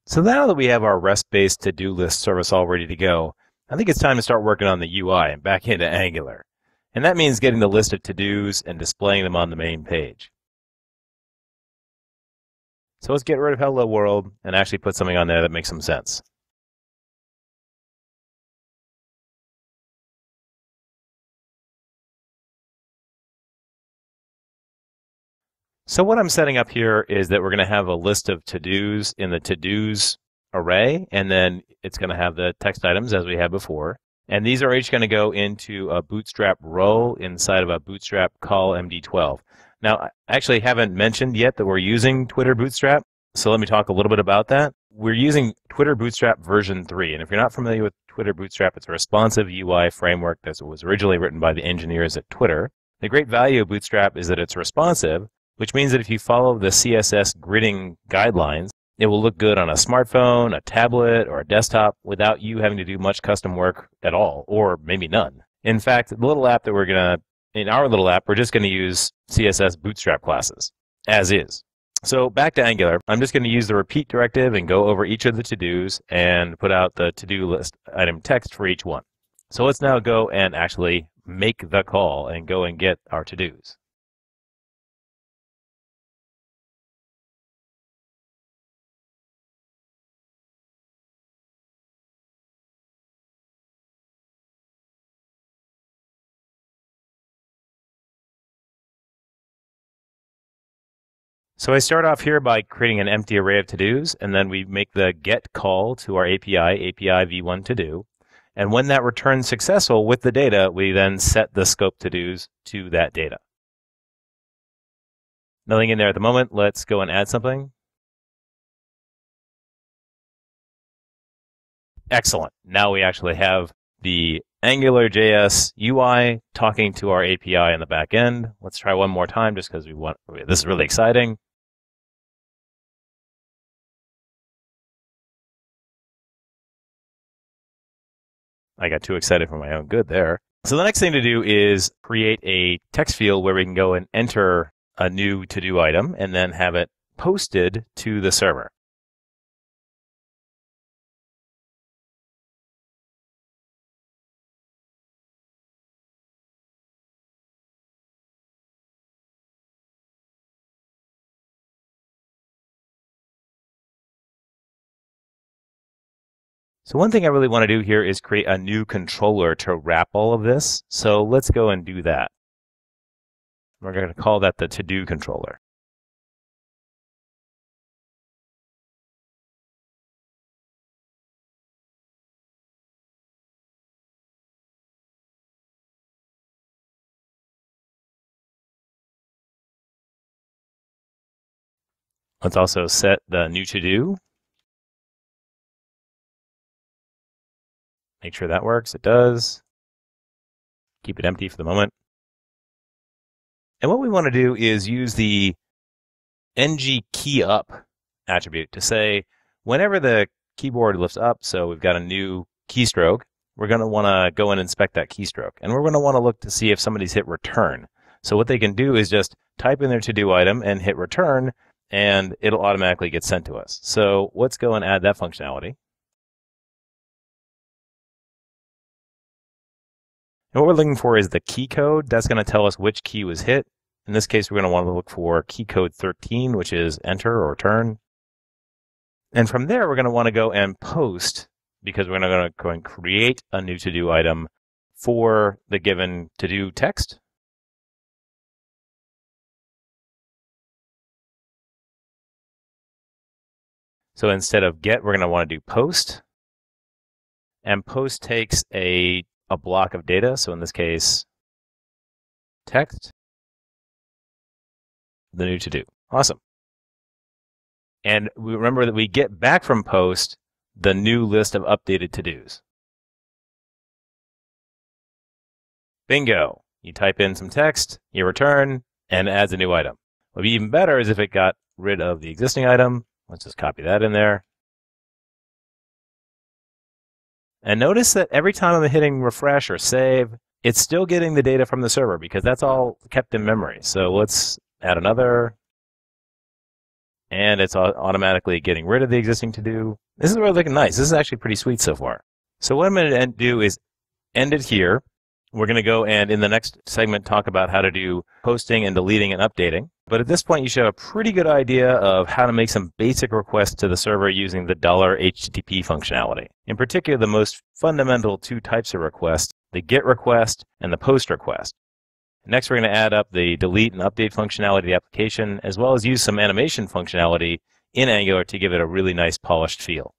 So now that we have our REST-based to-do list service all ready to go, I think it's time to start working on the UI and back into Angular. And that means getting the list of to-dos and displaying them on the main page. So let's get rid of Hello World and actually put something on there that makes some sense. So what I'm setting up here is that we're going to have a list of to-dos in the to-dos array, and then it's going to have the text items as we had before. And these are each going to go into a Bootstrap row inside of a Bootstrap call MD12. Now, I actually haven't mentioned yet that we're using Twitter Bootstrap, so let me talk a little bit about that. We're using Twitter Bootstrap version 3, and if you're not familiar with Twitter Bootstrap, it's a responsive UI framework that was originally written by the engineers at Twitter. The great value of Bootstrap is that it's responsive, which means that if you follow the CSS gridding guidelines, it will look good on a smartphone, a tablet, or a desktop without you having to do much custom work at all, or maybe none. In fact, the little app that in our little app, we're just going to use CSS Bootstrap classes, as is. So back to Angular, I'm just going to use the repeat directive and go over each of the to-dos and put out the to-do list item text for each one. So let's now go and actually make the call and go and get our to-dos. So I start off here by creating an empty array of to-dos, and then we make the get call to our API v1 to-do. And when that returns successful with the data, we then set the scope to-dos to that data. Nothing in there at the moment. Let's go and add something. Excellent. Now we actually have the AngularJS UI talking to our API in the back end. Let's try one more time just because this is really exciting. I got too excited for my own good there. So the next thing to do is create a text field where we can go and enter a new to-do item and then have it posted to the server. So one thing I really want to do here is create a new controller to wrap all of this. So let's go and do that. We're going to call that the to-do controller. Let's also set the new to-do. Make sure that works. It does. Keep it empty for the moment. And what we want to do is use the ng key up attribute to say whenever the keyboard lifts up, so we've got a new keystroke, we're going to want to go and inspect that keystroke. And we're going to want to look to see if somebody's hit return. So what they can do is just type in their to-do item and hit return, and it'll automatically get sent to us. So let's go and add that functionality. And what we're looking for is the key code. That's going to tell us which key was hit. In this case, we're going to want to look for key code 13, which is enter or return. And from there, we're going to want to go and post, because we're going to go and create a new to-do item for the given to-do text. So instead of get, we're going to want to do post. And post takes a block of data, so in this case, text, the new to-do. Awesome. And we remember that we get back from post the new list of updated to-dos. Bingo. You type in some text, you return, and it adds a new item. What would be even better is if it got rid of the existing item. Let's just copy that in there. And notice that every time I'm hitting refresh or save, it's still getting the data from the server because that's all kept in memory. So let's add another. and it's automatically getting rid of the existing to-do. This is really looking nice. This is actually pretty sweet so far. So what I'm going to do is end it here. We're going to go and in the next segment talk about how to do posting and deleting and updating. But at this point, you should have a pretty good idea of how to make some basic requests to the server using the $HTTP functionality. In particular, the most fundamental two types of requests, the GET request and the POST request. Next, we're going to add up the delete and update functionality of the application, as well as use some animation functionality in Angular to give it a really nice polished feel.